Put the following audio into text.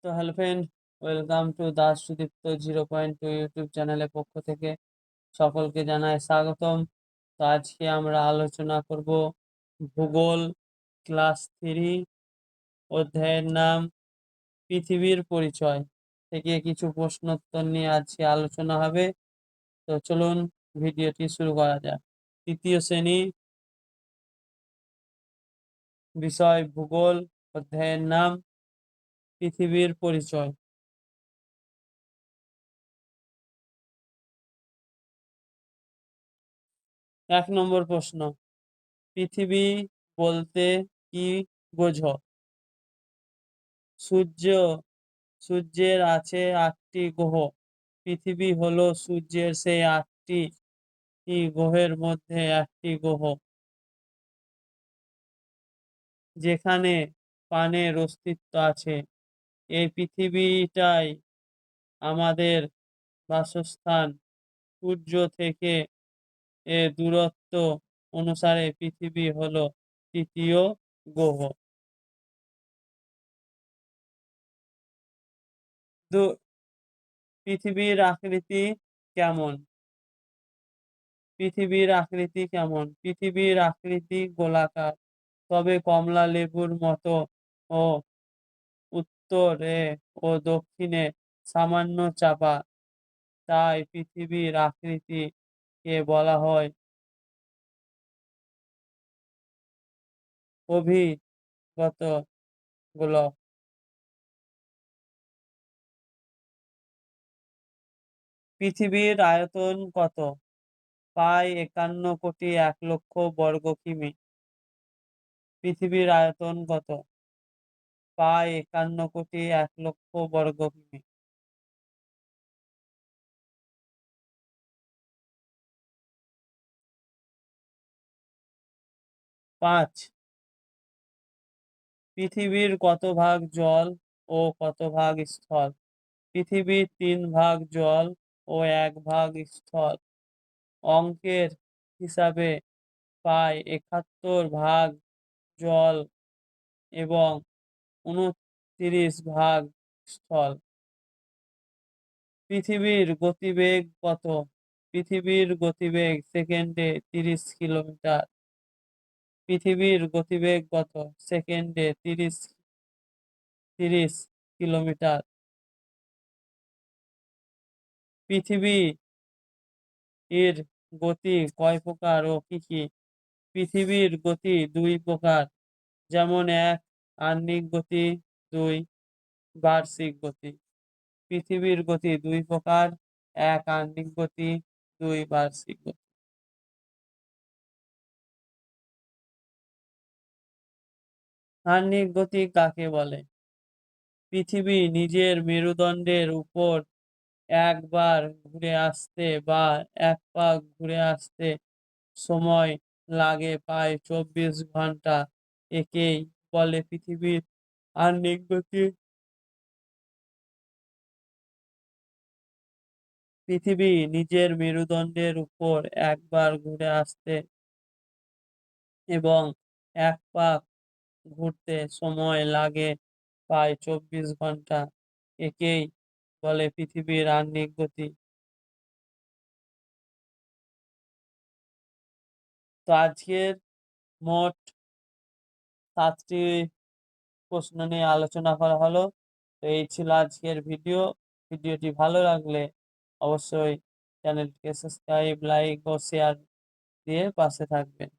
তো hello friend, welcome to Das Sudipta 0.2 YouTube চ্যানেলের পক্ষ থেকে সকলকে জানাই স্বাগতম। তো আজকে আমরা আলোচনা করব ভূগোল ক্লাস 3 অধ্যায়ের নাম পৃথিবীর পরিচয় থেকে কিছু প্রশ্নোত্তর নিয়ে আজকে আলোচনা হবে। তো চলুন ভিডিওটি শুরু করা যাক। তৃতীয় শ্রেণী, বিষয় ভূগোল, অধ্যায়ের নাম পৃথিবীর পরিচয়। 1 নম্বর প্রশ্ন, পৃথিবী বলতে কি বোঝো? সূর্য সূর্যের আছে 8টি গ্রহ। পৃথিবী হলো সূর্যের সেই 8টি গ্রহের মধ্যে একটি গ্রহ, যেখানে প্রাণের অস্তিত্ব আছে। এই পৃথিবীটাই আমাদের বাসস্থান। সূর্য থেকে দূরত্ব অনুসারে পৃথিবী হলো তৃতীয় গ্রহ। পৃথিবীর আকৃতি কেমন? পৃথিবীর আকৃতি গোলাকার, তবে কমলা লেবুর মতো ও উত্তরে ও দক্ষিণে সামান্য চাপা। তাই পৃথিবীর আকৃতিকে বলা হয় অভিগত গোলক। পৃথিবীর আয়তন কত? প্রায় 51 কোটি 1 লক্ষ বর্গ কিমি। পৃথিবীর আয়তন কত? প্রায় 51 কোটি 1 লক্ষ বর্গ কিমি। 5. পৃথিবীর কত ভাগ জল ও কত ভাগ স্থল? পৃথিবীর 3 ভাগ জল ও 1 ভাগ স্থল। অঙ্কের হিসাবে প্রায় 71 ভাগ জল এবং 29 ভাগ স্থল। পৃথিবীর গতিবেগ কত? পৃথিবীর গতিবেগ সেকেন্ডে 30 কিলোমিটার। পৃথিবীর গতিবেগ কত? সেকেন্ডে 30 কিলোমিটার। পৃথিবী এর গতি কয় প্রকার ও কি কি? পৃথিবীর গতি 2 প্রকার, যেমন 1 আহ্নিক গতি, 2 বার্ষিক গতি। পৃথিবীর গতি 2 প্রকার, 1 আহ্নিক গতি, 2 বার্ষিক গতি। আহ্নিক গতি কাকে বলে? পৃথিবী নিজের মেরুদণ্ডের উপর একবার ঘুরে আসতে বা এক পাক ঘুরে আসতে সময় লাগে প্রায় 24 ঘন্টা। একেই বলে পৃথিবীর আহ্নিক গতি। পৃথিবী নিজের মেরুদণ্ডের উপর একবার ঘুরে আসতে এবং এক পাক ঘুরতে সময় লাগে প্রায় 24 ঘন্টা। একেই বলে পৃথিবীর আহ্নিক গতি। তো আজকের মোট 7টি প্রশ্ন নিয়ে আলোচনা করা হলো। তো এই ছিল আজকের ভিডিও। ভিডিওটি ভালো লাগলে অবশ্যই চ্যানেলটিকে সাবস্ক্রাইব, লাইক ও শেয়ার দিয়ে পাশে থাকবেন।